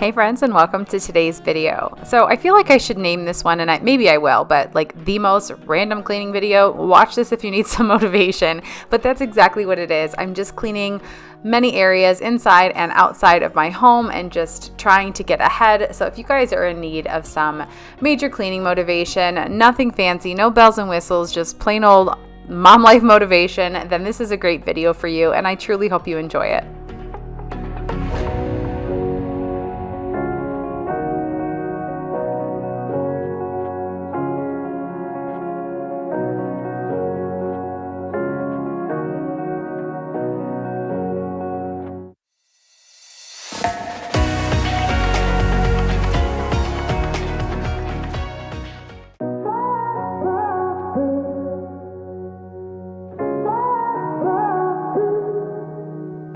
Hey friends, and welcome to today's video. So I feel like I should name this one, and maybe I will, but like the most random cleaning video. Watch this if you need some motivation, but that's exactly what it is. I'm just cleaning many areas inside and outside of my home and just trying to get ahead. So if you guys are in need of some major cleaning motivation, nothing fancy, no bells and whistles, just plain old mom life motivation, then this is a great video for you, and I truly hope you enjoy it.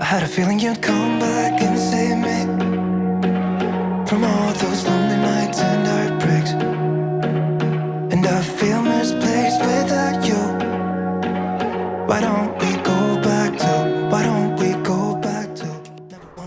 I had a feeling you'd come back and save me from all those lonely nights and heartbreaks. And I feel misplaced without you. Why don't we go back to, why don't we go back to?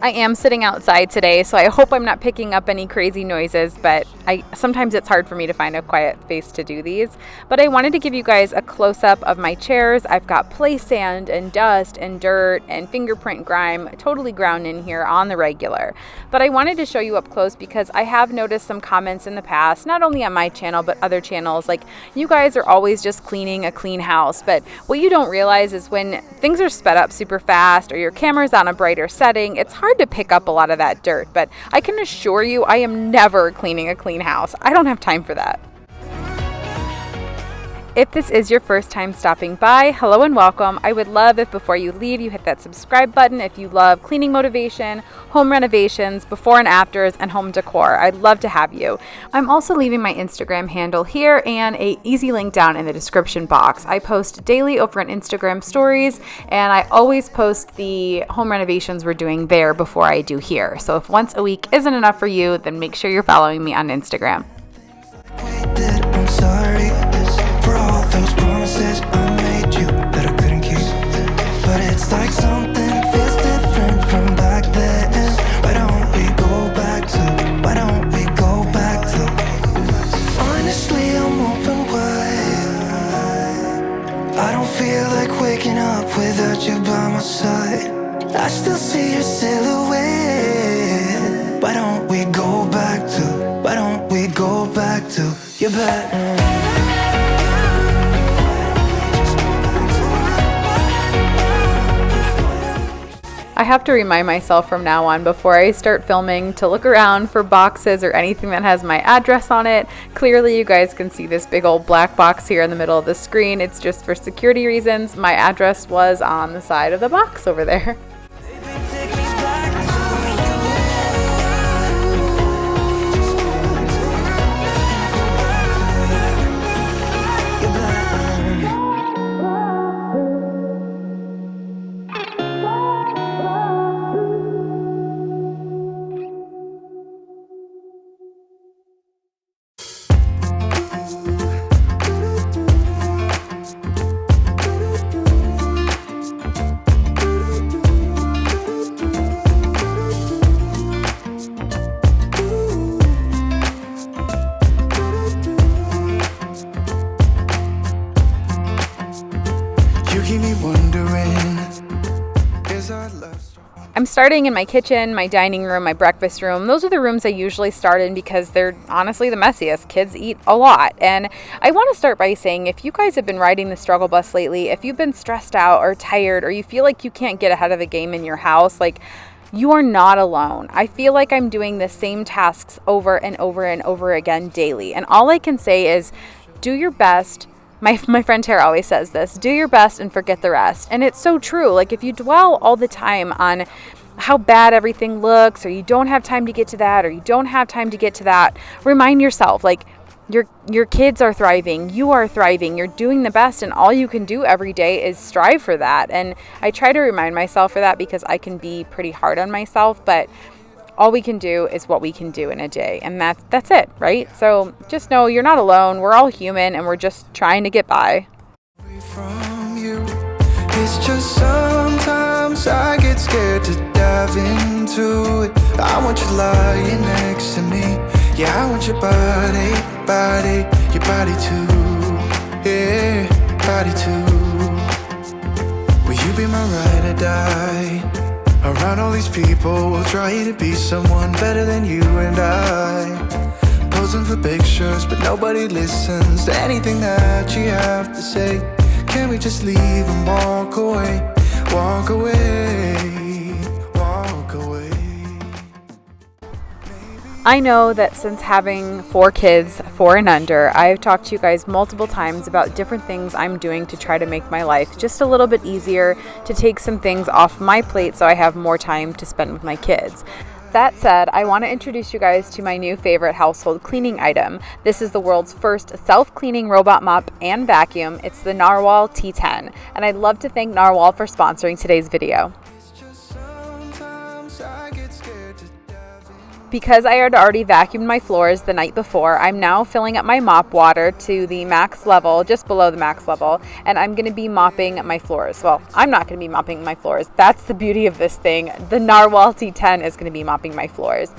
I am sitting outside today, so I hope I'm not picking up any crazy noises, but sometimes it's hard for me to find a quiet space to do these. But I wanted to give you guys a close-up of my chairs. I've got play sand and dust and dirt and fingerprint grime totally ground in here on the regular. But I wanted to show you up close because I have noticed some comments in the past, not only on my channel, but other channels, like you guys are always just cleaning a clean house. But what you don't realize is when things are sped up super fast or your camera's on a brighter setting, it's hard to pick up a lot of that dirt. But I can assure you, I am never cleaning a clean house. I don't have time for that. If this is your first time stopping by, hello and welcome. I would love if before you leave, you hit that subscribe button if you love cleaning motivation, home renovations, before and afters, and home decor. I'd love to have you. I'm also leaving my Instagram handle here and an easy link down in the description box. I post daily over on Instagram stories, and I always post the home renovations we're doing there before I do here. So if once a week isn't enough for you, then make sure you're following me on Instagram. I'm sorry for all those promises I made you that I couldn't keep. But it's like something feels different from back then. Why don't we go back to, why don't we go back to? Honestly, I'm open wide. I don't feel like waking up without you by my side. I still see your silhouette. Why don't we go back to, why don't we go back to your bed? I have to remind myself from now on before I start filming to look around for boxes or anything that has my address on it. Clearly you guys can see this big old black box here in the middle of the screen. It's just for security reasons. My address was on the side of the box over there. I'm starting in my kitchen, my dining room, my breakfast room. Those are the rooms I usually start in because they're honestly the messiest. Kids eat a lot. And I want to start by saying, if you guys have been riding the struggle bus lately, if you've been stressed out or tired, or you feel like you can't get ahead of the game in your house, like, you are not alone. I feel like I'm doing the same tasks over and over and over again daily. And all I can say is do your best. My friend Tara always says this, do your best and forget the rest. And it's so true. Like if you dwell all the time on how bad everything looks, or you don't have time to get to that, or you don't have time to get to that, remind yourself, like, your kids are thriving, you are thriving, you're doing the best, and all you can do every day is strive for that. And I try to remind myself for that because I can be pretty hard on myself, but all we can do is what we can do in a day, and that's it, right? So just know you're not alone. We're all human, and we're just trying to get by. From you, it's just sometimes I get scared to death. dive into it. I want you lying next to me. Yeah, I want your body, your body too. Yeah, body too. Will you be my ride or die? Around all these people, we'll try to be someone better than you and I. Posing for pictures, but nobody listens to anything that you have to say. Can we just leave and walk away? Walk away, walk away. I know that since having 4 kids, 4 and under, I've talked to you guys multiple times about different things I'm doing to try to make my life just a little bit easier, to take some things off my plate so I have more time to spend with my kids. That said, I want to introduce you guys to my new favorite household cleaning item. This is the world's first self-cleaning robot mop and vacuum. It's the Narwhal T10, and I'd love to thank Narwhal for sponsoring today's video. Because I had already vacuumed my floors the night before, I'm now filling up my mop water to the max level, just below the max level, and I'm going to be mopping my floors. Well, I'm not going to be mopping my floors. That's the beauty of this thing. The Narwhal T10 is going to be mopping my floors.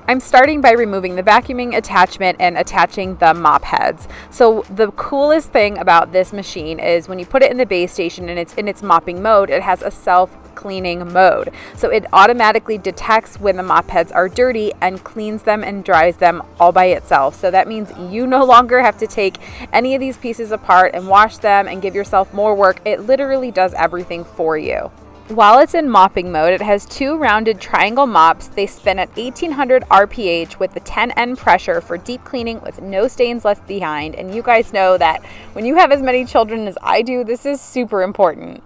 I'm starting by removing the vacuuming attachment and attaching the mop heads. So the coolest thing about this machine is when you put it in the base station and it's in its mopping mode, it has a self-cleaning mode. So it automatically detects when the mop heads are dirty and cleans them and dries them all by itself. So that means you no longer have to take any of these pieces apart and wash them and give yourself more work. It literally does everything for you. While it's in mopping mode, it has 2 rounded triangle mops. They spin at 1800 RPH with the 10N pressure for deep cleaning with no stains left behind. And you guys know that when you have as many children as I do, this is super important.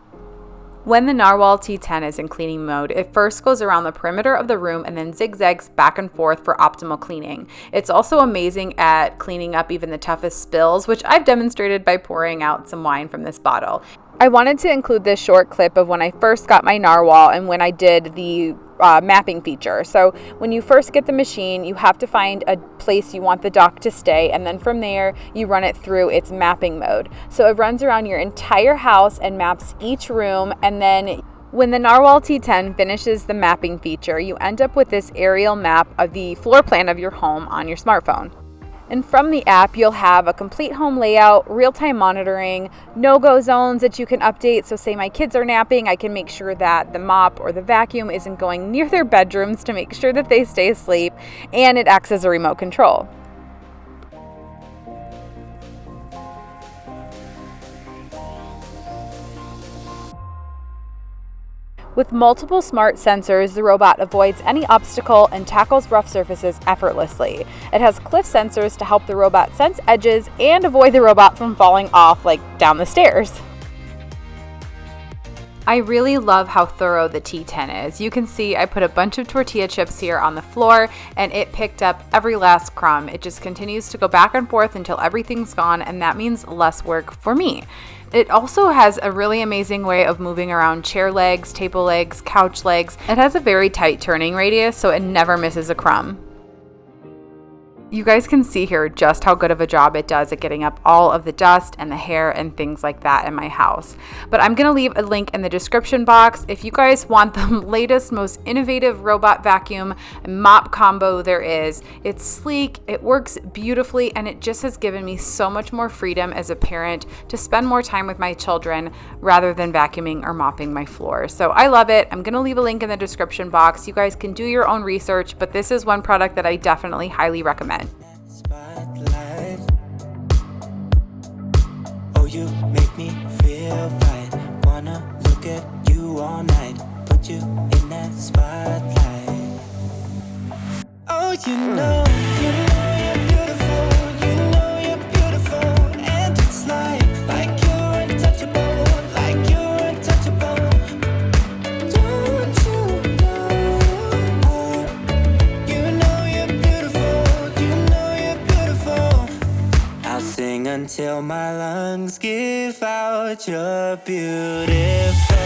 When the Narwhal T10 is in cleaning mode, it first goes around the perimeter of the room and then zigzags back and forth for optimal cleaning. It's also amazing at cleaning up even the toughest spills, which I've demonstrated by pouring out some wine from this bottle. I wanted to include this short clip of when I first got my Narwhal and when I did the mapping feature. So when you first get the machine, you have to find a place you want the dock to stay, and then from there you run it through its mapping mode. So it runs around your entire house and maps each room, and then when the Narwhal T10 finishes the mapping feature, you end up with this aerial map of the floor plan of your home on your smartphone. And from the app, you'll have a complete home layout, real-time monitoring, no-go zones that you can update. So say my kids are napping, I can make sure that the mop or the vacuum isn't going near their bedrooms to make sure that they stay asleep, and it acts as a remote control. With multiple smart sensors, the robot avoids any obstacle and tackles rough surfaces effortlessly. It has cliff sensors to help the robot sense edges and avoid the robot from falling off, like down the stairs. I really love how thorough the T10 is. You can see I put a bunch of tortilla chips here on the floor and it picked up every last crumb. It just continues to go back and forth until everything's gone, and that means less work for me. It also has a really amazing way of moving around chair legs, table legs, couch legs. It has a very tight turning radius, so it never misses a crumb. You guys can see here just how good of a job it does at getting up all of the dust and the hair and things like that in my house. But I'm going to leave a link in the description box if you guys want the latest, most innovative robot vacuum and mop combo there is. It's sleek, it works beautifully, and it just has given me so much more freedom as a parent to spend more time with my children rather than vacuuming or mopping my floor. So I love it. I'm going to leave a link in the description box. You guys can do your own research, but this is one product that I definitely highly recommend. Spotlight. Oh, you make me feel fine. Wanna look at you all night. Put you in that spotlight. Oh, you know you're beautiful. You know you're beautiful, and it's like you're untouchable, like you're untouchable. Don't you know? You know you're beautiful. You know you're beautiful. I'll sing until my lungs give out. You're beautiful.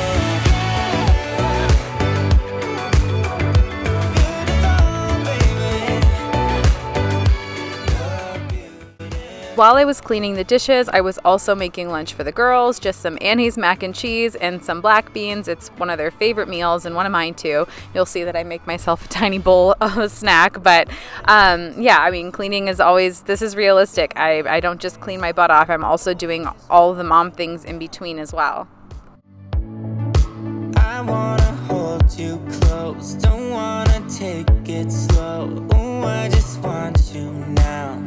While I was cleaning the dishes, I was also making lunch for the girls, just some Annie's mac and cheese and some black beans. It's one of their favorite meals and one of mine too. You'll see that I make myself a tiny bowl of a snack, but yeah, I mean, cleaning is always, this is realistic. I don't just clean my butt off. I'm also doing all the mom things in between as well. I wanna hold you close, don't wanna take it slow. Ooh, I just want you now.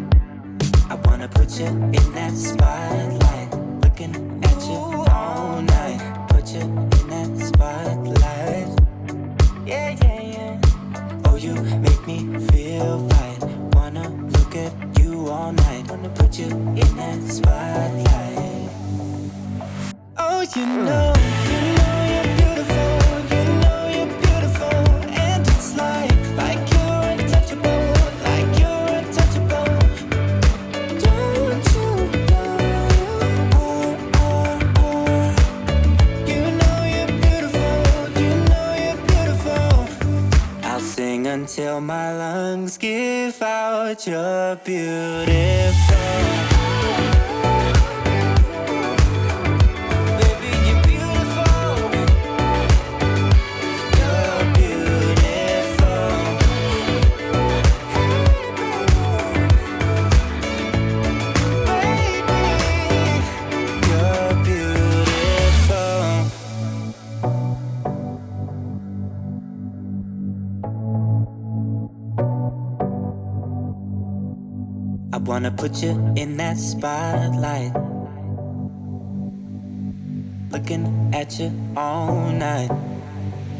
I wanna put you in that spotlight, looking at you all night. Put you in that spotlight. Yeah, yeah, yeah. Oh, you make me feel right. Wanna look at you all night. Wanna put you in that spotlight. Oh, you know you're beautiful. You know you're beautiful. And it's like you're untouchable. Like you're untouchable. Don't you know you know you're beautiful. You know you're beautiful. I'll sing until my lungs give out. You're beautiful. I wanna put you in that spotlight, looking at you all night,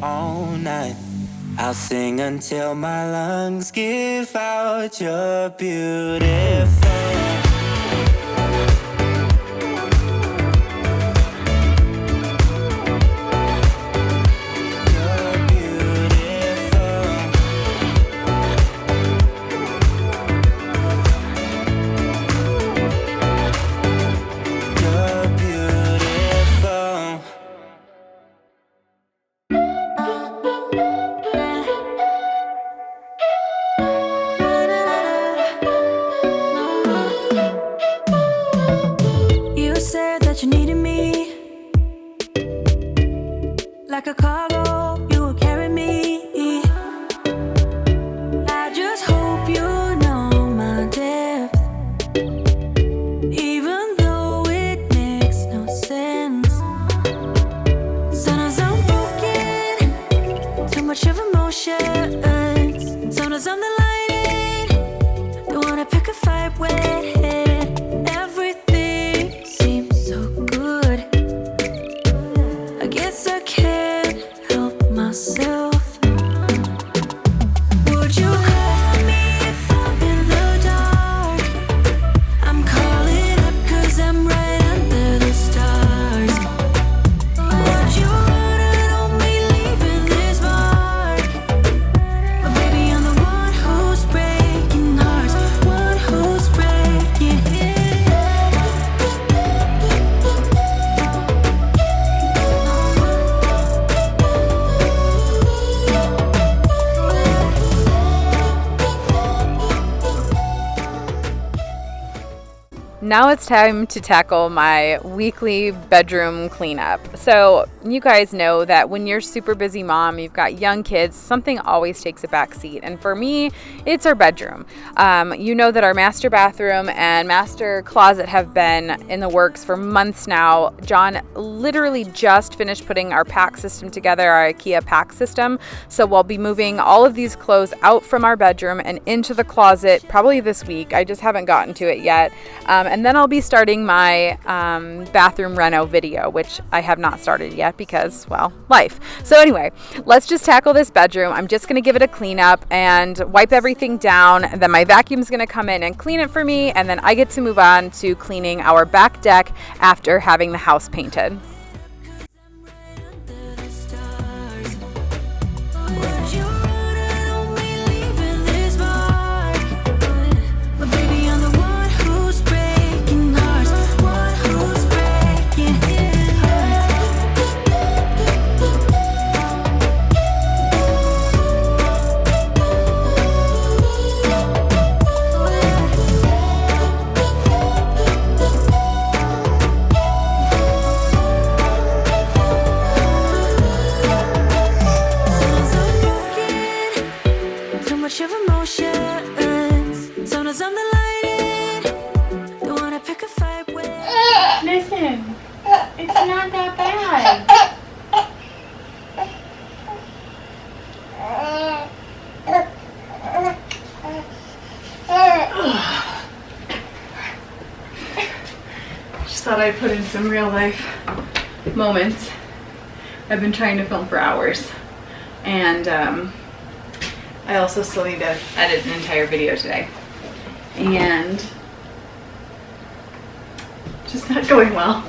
all night. I'll sing until my lungs give out. You're beautiful. Like a cargo, you will carry me. I just hope you know my depth, even though it makes no sense. Sometimes I'm broken, too much of emotions. Sometimes I'm the lightning, don't wanna pick a fight with. Everything seems so good. I guess I can't help myself. Would you call me if I'm in the dark? I'm calling up 'cause I'm right under the stars. Would you run on me leaving this mark? But baby, I'm the one who's breaking hearts, one who's breaking it. Now it's time to tackle my weekly bedroom cleanup. So you guys know that when you're super busy mom, you've got young kids, something always takes a back seat. And for me, it's our bedroom. You know that our master bathroom and master closet have been in the works for months now. John literally just finished putting our pack system together, our IKEA pack system. So we'll be moving all of these clothes out from our bedroom and into the closet probably this week. I just haven't gotten to it yet. And then I'll be starting my bathroom reno video, which I have not started yet because, well, life. So anyway, let's just tackle this bedroom. I'm just going to give it a cleanup and wipe everything down. And then my vacuum's going to come in and clean it for me. And then I get to move on to cleaning our back deck after having the house painted. Just thought I'd put in some real life moments. I've been trying to film for hours, and I also still need to edit an entire video today, and just not going well.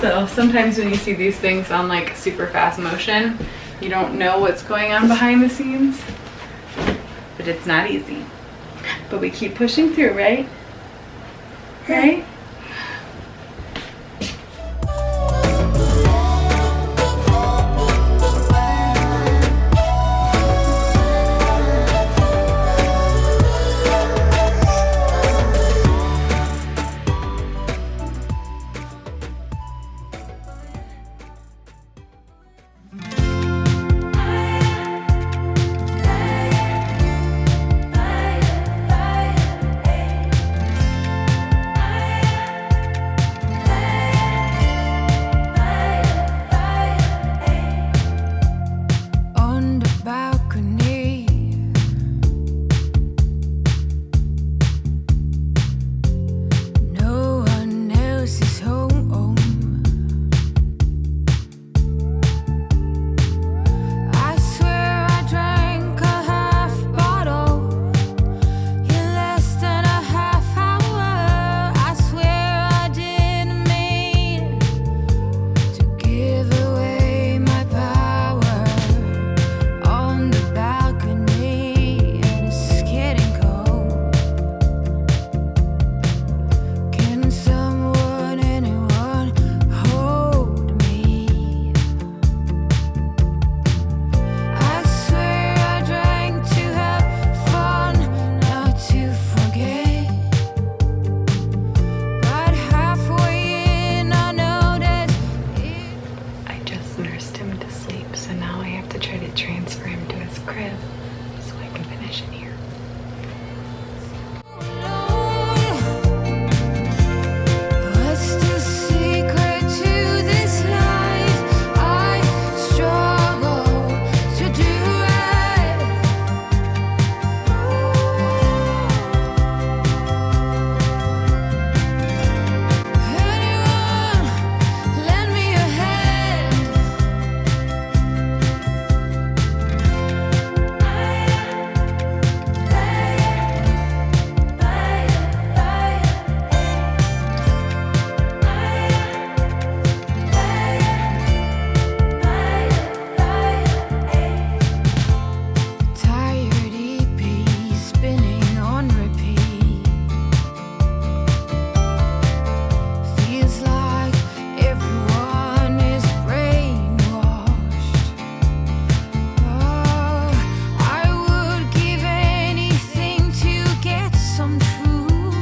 So sometimes when you see these things on like super fast motion, you don't know what's going on behind the scenes, but it's not easy. But we keep pushing through, right? Right? On the balcony, no one else is home. I swear I drank a half bottle in less than a half hour. I swear I didn't mean to give away my power. On the balcony, and it's getting cold. Can someone, anyone, hold me? I swear I drank to have fun, not to forget. But halfway in, I noticed it. I just nursed him to sleep, so now I have to try to transfer him to his crib so I can finish in here. What's the secret to this life? I struggle to do right. Anyone, lend me a hand. Tired EP spinning on repeat. Feels like everyone is brainwashed. Oh, I would give anything to get some truth.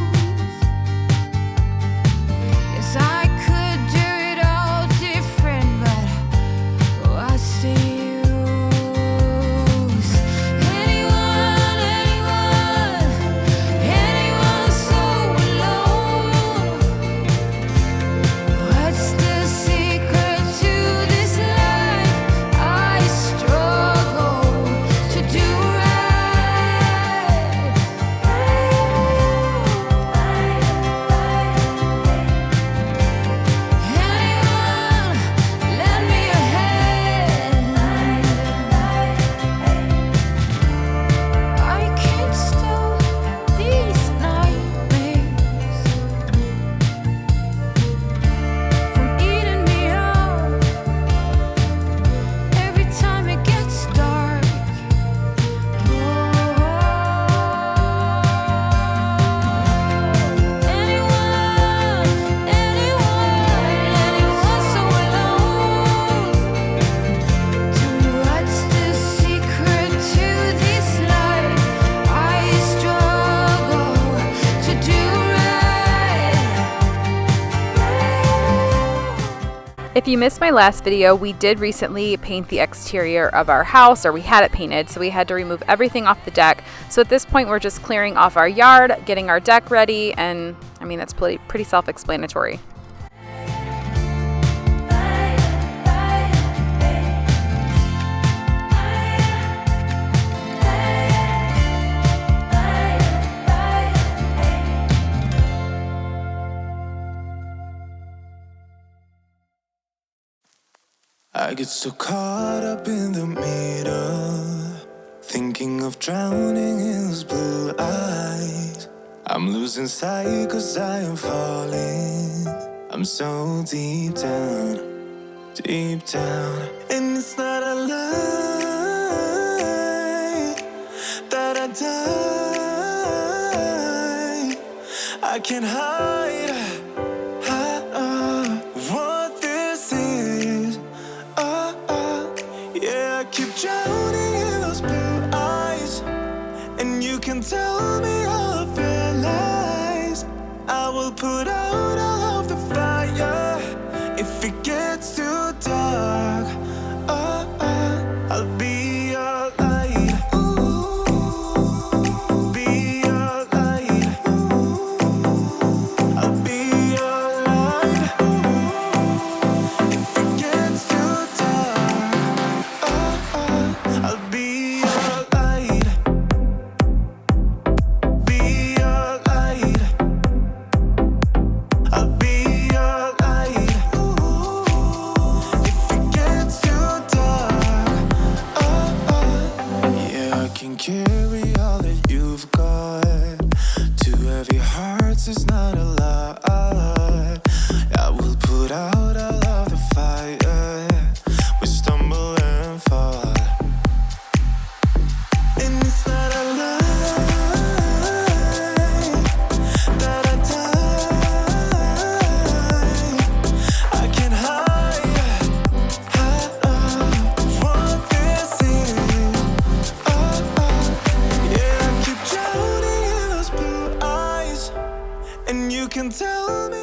Yes, I could do it all different, but what's the use? Anyone so alone? What's the secret to this life? I struggle to do right. Anyone, lend me a hand. I can't stop these nightmares from eating me up. Every time it gets dark. Anyone so alone? Tell me what's the secret to this life? I struggle to do right. If you missed my last video, we did recently paint the exterior of our house, or we had it painted, so we had to remove everything off the deck. So at this point, we're just clearing off our yard, getting our deck ready, and I mean, that's pretty self-explanatory. I get so caught up in the middle, thinking of drowning in those blue eyes. I'm losing sight 'cause I am falling. I'm so deep down, deep down. And it's not a lie that I die. I can't hide what this is. Yeah, I keep drowning in those blue eyes, and you can tell me all of your lies. I will put out all of the fire if it gets too dark. I'll be your light. Be your light. I'll be your light. If it gets too dark, I'll be your light. Be your light. I'll be your light. If it gets too dark, yeah, I can carry all that you've got. Two heavy hearts is not a lot. I will put out all of the fire. We stumble and fall. And it's not a lie that I die. I can't hide what this is. Yeah, I keep drowning in those blue eyes, and you can tell me.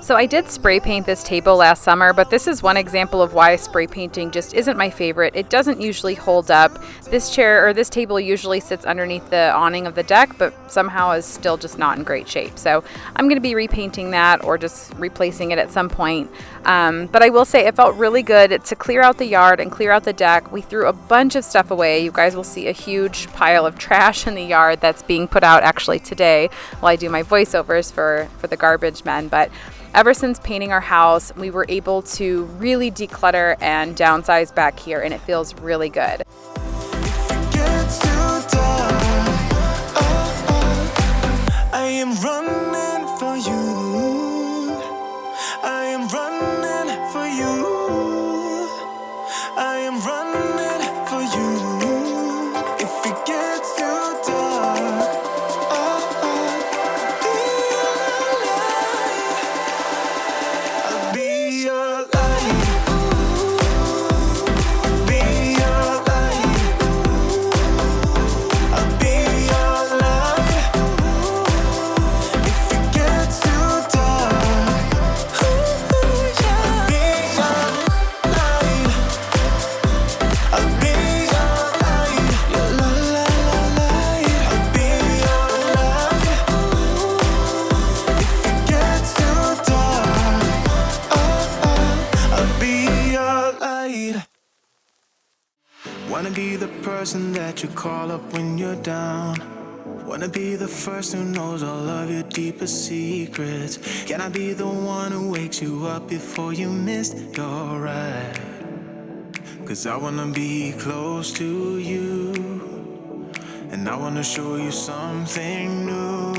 So I did spray paint this table last summer, but this is one example of why spray painting just isn't my favorite. It doesn't usually hold up. This chair or this table usually sits underneath the awning of the deck, but somehow is still just not in great shape. So I'm going to be repainting that or just replacing it at some point. But I will say it felt really good to clear out the yard and clear out the deck. We threw a bunch of stuff away. You guys will see a huge pile of trash in the yard that's being put out actually today while I do my voiceovers for the garbage men. But ever since painting our house, we were able to really declutter and downsize back here, and it feels really good. Gets too dark. I am running for you. I am running for you. I am running for you. If it gets too dark, I'll be your light. Be your light. I'll be your light. If it gets too dark, I'll be your light. I'll be your light. Your light. I'll be your light. If it gets too dark, I'll be your light. Wanna be the person that you call up when you're down. Wanna be the first who knows all of your deepest secrets. Can I be the one who wakes you up before you missed your ride? 'Cause I wanna be close to you, and I wanna show you something new.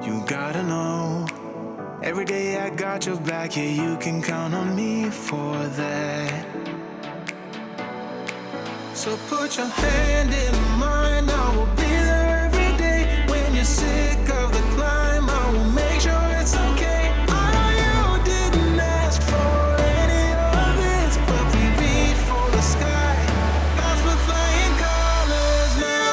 You gotta know, every day I got your back, yeah, you can count on me for that. So put your hand in mine, I will be there every day. When you're sick of the climb, I will make sure it's okay. I know you didn't ask for any of this, but we reach for the sky, 'cause we're flying colors now.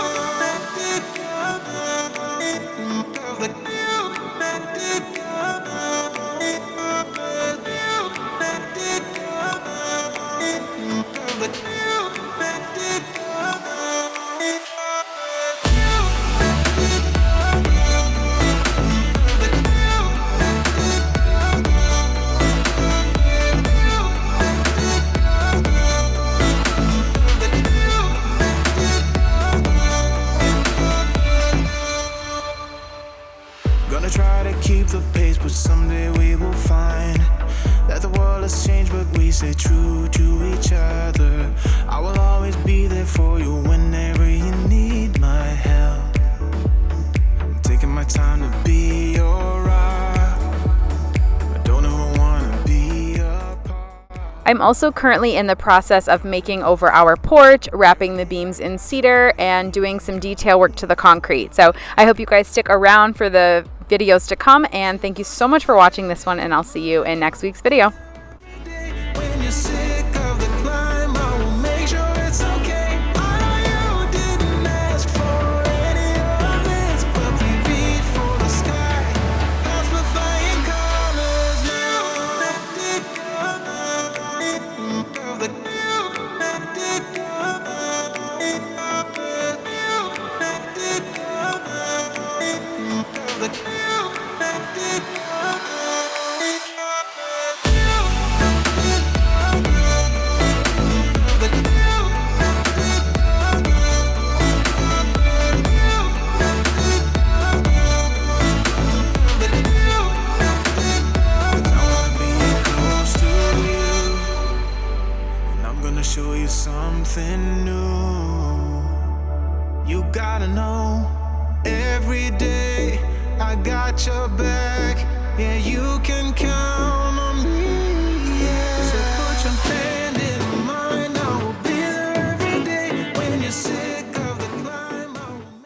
Gonna try to keep the pace, but someday we will find that the world has changed, but we stay true to each other. I will always be there for you whenever you need my help. I'm taking my time to be your rock. I don't ever wanna be apart. I'm also currently in the process of making over our porch, wrapping the beams in cedar, and doing some detail work to the concrete. So I hope you guys stick around for the videos to come, and thank you so much for watching this one, and I'll see you in next week's video. When you're sick of the climb, I will make sure it's okay. I know you didn't ask for any of this, but we reach for the sky. That's the flying colors now. Show you something new. You gotta know, every day I got your back. Yeah, you can count